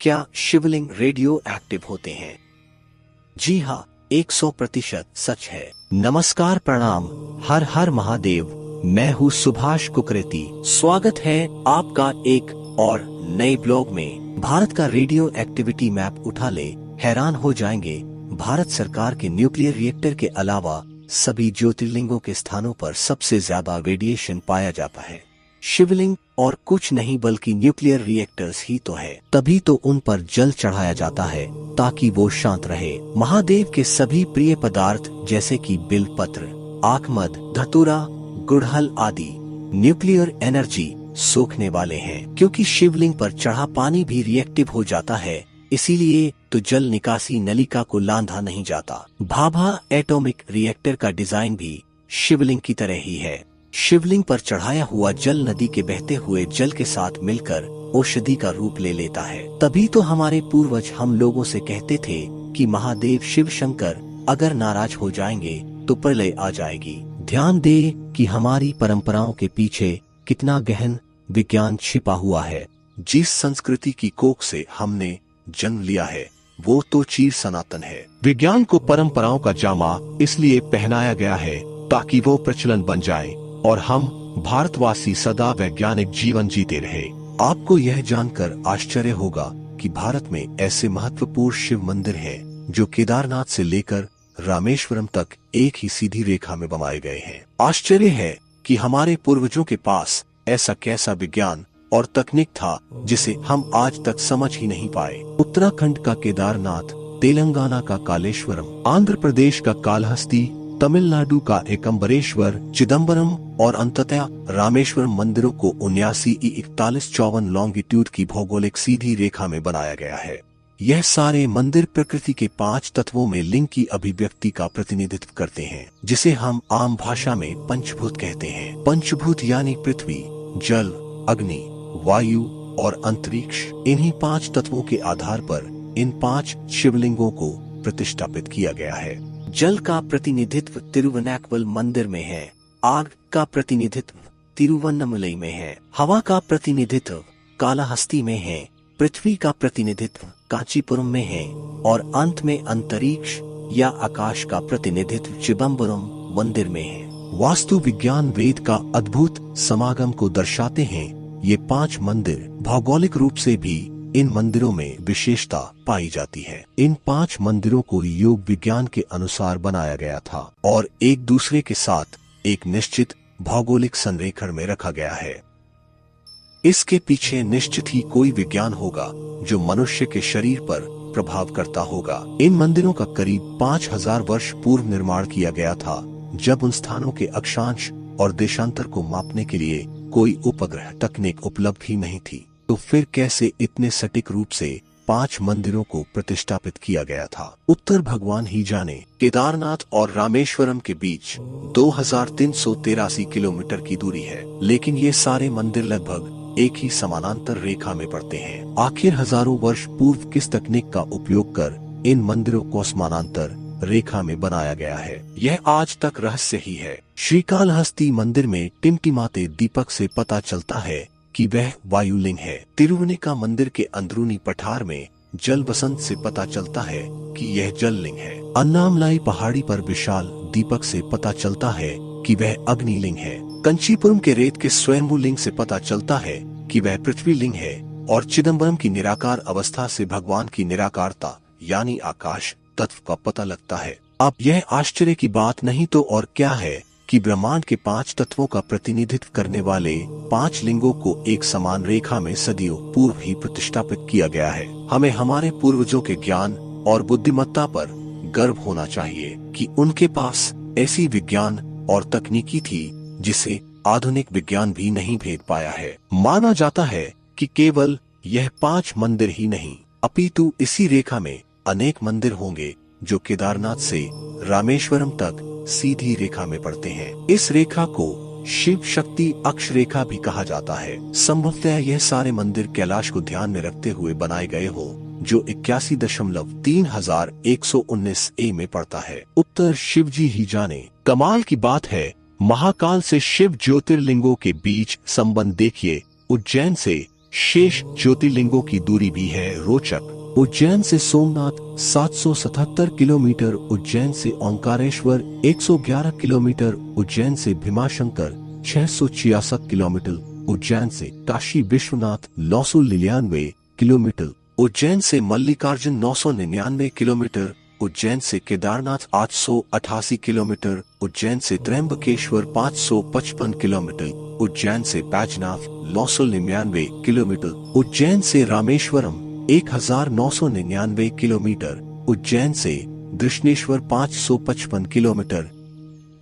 क्या शिवलिंग radio active होते हैं? जी हाँ, 100% सच है। नमस्कार, प्रणाम, हर हर महादेव। मैं हूँ सुभाष कुकरेती। स्वागत है आपका एक और नए ब्लॉग में। भारत का रेडियो एक्टिविटी मैप उठा ले, हैरान हो जाएंगे। भारत सरकार के न्यूक्लियर रिएक्टर के अलावा सभी ज्योतिर्लिंगों के स्थानों पर सबसे ज्यादा रेडिएशन पाया जाता है। शिवलिंग और कुछ नहीं बल्कि न्यूक्लियर रिएक्टर्स ही तो है। तभी तो उन पर जल चढ़ाया जाता है ताकि वो शांत रहे। महादेव के सभी प्रिय पदार्थ जैसे कि बिलपत्र, आकमद, धतूरा, गुड़हल आदि न्यूक्लियर एनर्जी सोखने वाले हैं। क्योंकि शिवलिंग पर चढ़ा पानी भी रिएक्टिव हो जाता है, इसीलिए तो जल निकासी नलिका को लांधा नहीं जाता। भाभा एटॉमिक रिएक्टर का डिजाइन भी शिवलिंग की तरह ही है। शिवलिंग पर चढ़ाया हुआ जल नदी के बहते हुए जल के साथ मिलकर औषधि का रूप ले लेता है। तभी तो हमारे पूर्वज हम लोगों से कहते थे कि महादेव शिव शंकर अगर नाराज हो जाएंगे तो प्रलय आ जाएगी। ध्यान दे कि हमारी परंपराओं के पीछे कितना गहन विज्ञान छिपा हुआ है। जिस संस्कृति की कोख से हमने जन्म लिया है वो तो चीर सनातन है। विज्ञान को परंपराओं का जामा इसलिए पहनाया गया है ताकि वो प्रचलन बन जाए और हम भारतवासी सदा वैज्ञानिक जीवन जीते रहे। आपको यह जानकर आश्चर्य होगा कि भारत में ऐसे महत्वपूर्ण शिव मंदिर हैं जो केदारनाथ से लेकर रामेश्वरम तक एक ही सीधी रेखा में बनाए गए हैं। आश्चर्य है कि हमारे पूर्वजों के पास ऐसा कैसा विज्ञान और तकनीक था जिसे हम आज तक समझ ही नहीं पाए। उत्तराखंड का केदारनाथ, तेलंगाना का कालेश्वरम, आंध्र प्रदेश का कालहस्ती, तमिलनाडु का एकम्बरेश्वर, चिदम्बरम और अंततः रामेश्वरम मंदिरों को 79E4154 लॉन्गिट्यूड की भौगोलिक सीधी रेखा में बनाया गया है। यह सारे मंदिर प्रकृति के 5 तत्वों में लिंग की अभिव्यक्ति का प्रतिनिधित्व करते हैं, जिसे हम आम भाषा में पंचभूत कहते हैं। पंचभूत यानी पृथ्वी, जल, अग्नि, वायु और अंतरिक्ष। इन्हीं 5 तत्वों के आधार पर इन 5 शिवलिंगों को प्रतिष्ठापित किया गया है। जल का प्रतिनिधित्व तिरुवनाकवल मंदिर में है, आग का प्रतिनिधित्व तिरुवन्नमलई में है, हवा का प्रतिनिधित्व कालाहस्ती में है, पृथ्वी का प्रतिनिधित्व कांचीपुरम में है और अंत में अंतरिक्ष या आकाश का प्रतिनिधित्व चिदम्बरम मंदिर में है। वास्तु विज्ञान वेद का अद्भुत समागम को दर्शाते हैं। ये 5 मंदिर भौगोलिक रूप से भी इन मंदिरों में विशेषता पाई जाती है। इन 5 मंदिरों को योग विज्ञान के अनुसार बनाया गया था और एक दूसरे के साथ एक निश्चित भौगोलिक संरेखण में रखा गया है। इसके पीछे निश्चित ही कोई विज्ञान होगा जो मनुष्य के शरीर पर प्रभाव करता होगा। इन मंदिरों का करीब 5000 वर्ष पूर्व निर्माण किया गया था, जब उन स्थानों के अक्षांश और देशांतर को मापने के लिए कोई उपग्रह तकनीक उपलब्ध ही नहीं थी। तो फिर कैसे इतने सटीक रूप से 5 मंदिरों को प्रतिष्ठापित किया गया था? उत्तर भगवान ही जाने। केदारनाथ और रामेश्वरम के बीच 2383 किलोमीटर की दूरी है, लेकिन ये सारे मंदिर लगभग एक ही समानांतर रेखा में पड़ते हैं। आखिर हजारों वर्ष पूर्व किस तकनीक का उपयोग कर इन मंदिरों को समानांतर रेखा में बनाया गया है, यह आज तक रहस्य ही है। श्रीकालहस्ती मंदिर में टिमटिमाते दीपक से पता चलता है कि वह वायुलिंग है। तिरुवनिका मंदिर के अंदरूनी पठार में जल बसंत से पता चलता है कि यह जल लिंग है। अन्नामलाई पहाड़ी पर विशाल दीपक से पता चलता है कि वह अग्निलिंग है। कंचीपुरम के रेत के स्वयंभू लिंग से पता चलता है कि वह पृथ्वी लिंग है और चिदम्बरम की निराकार अवस्था से भगवान की निराकारता यानी आकाश तत्व का पता लगता है। अब यह आश्चर्य की बात नहीं तो और क्या है कि ब्रह्मांड के 5 तत्वों का प्रतिनिधित्व करने वाले 5 लिंगों को एक समान रेखा में सदियों पूर्व ही प्रतिष्ठापित किया गया है। हमें हमारे पूर्वजों के ज्ञान और बुद्धिमत्ता पर गर्व होना चाहिए कि उनके पास ऐसी विज्ञान और तकनीकी थी जिसे आधुनिक विज्ञान भी नहीं भेद पाया है। माना जाता है कि केवल यह 5 मंदिर ही नहीं अपितु इसी रेखा में अनेक मंदिर होंगे जो केदारनाथ से रामेश्वरम तक सीधी रेखा में पड़ते हैं। इस रेखा को शिव शक्ति अक्ष रेखा भी कहा जाता है। संभवतः यह सारे मंदिर कैलाश को ध्यान में रखते हुए बनाए गए हो, जो 81.3119 ए में पड़ता है। उत्तर शिव जी ही जाने। कमाल की बात है, महाकाल से शिव ज्योतिर्लिंगों के बीच संबंध देखिए। उज्जैन से शेष ज्योतिर्लिंगों की दूरी भी है रोचक। उज्जैन से सोमनाथ 777 किलोमीटर, उज्जैन से ओंकारेश्वर 111 किलोमीटर, उज्जैन से भीमाशंकर 666 किलोमीटर, उज्जैन से काशी विश्वनाथ 999 किलोमीटर, उज्जैन से मल्लिकार्जुन 999 किलोमीटर, उज्जैन से केदारनाथ 888 किलोमीटर, उज्जैन से त्र्यंबकेश्वर 555 किलोमीटर, उज्जैन से बैजनाथ 999 किलोमीटर, उज्जैन से रामेश्वरम 1999 किलोमीटर, उज्जैन से दृष्णेश्वर 555 किलोमीटर।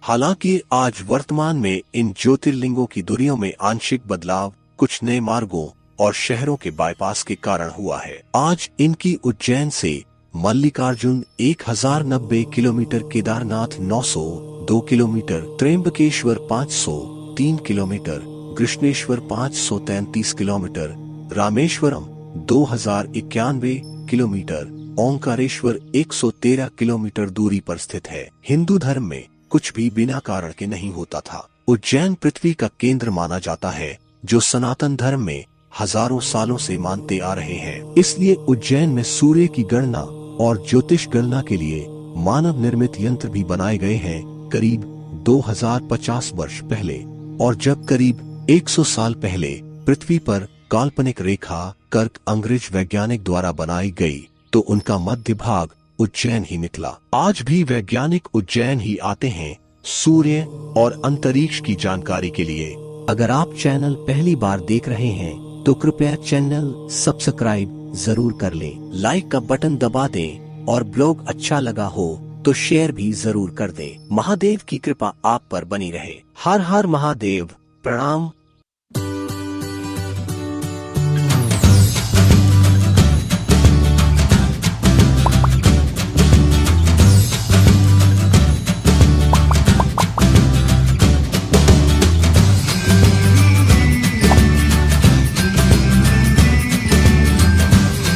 हालांकि आज वर्तमान में इन ज्योतिर्लिंगों की दूरियों में आंशिक बदलाव कुछ नए मार्गों और शहरों के बाईपास के कारण हुआ है। आज इनकी उज्जैन से Mallikarjun 1090 kilometre, Kedarnath 902 kilometre, Trimbakeshwar 503 kilometre, Krishneshwar 533 kilometre, Rameswaram 2091 kilometre, Omkareshwar 113 kilometre दूरी पर स्थित है। हिंदू धर्म में कुछ भी बिना कारण के नहीं होता था। उज्जैन पृथ्वी का केंद्र माना जाता है, जो सनातन धर्म में हजारों सालों से मानते आ रहे हैं। इसलिए उज्जैन में सूर्य की गणना और ज्योतिष गणना के लिए मानव निर्मित यंत्र भी बनाए गए हैं करीब 2050 वर्ष पहले। और जब करीब 100 साल पहले पृथ्वी पर काल्पनिक रेखा कर्क अंग्रेज वैज्ञानिक द्वारा बनाई गई, तो उनका मध्य भाग उज्जैन ही निकला। आज भी वैज्ञानिक उज्जैन ही आते हैं सूर्य और अंतरिक्ष की जानकारी के लिए। अगर आप चैनल पहली बार देख रहे हैं तो कृपया चैनल सब्सक्राइब जरूर कर लें, लाइक का बटन दबा दें और ब्लॉग अच्छा लगा हो तो शेयर भी जरूर कर दें। महादेव की कृपा आप पर बनी रहे। हर हर महादेव। प्रणाम।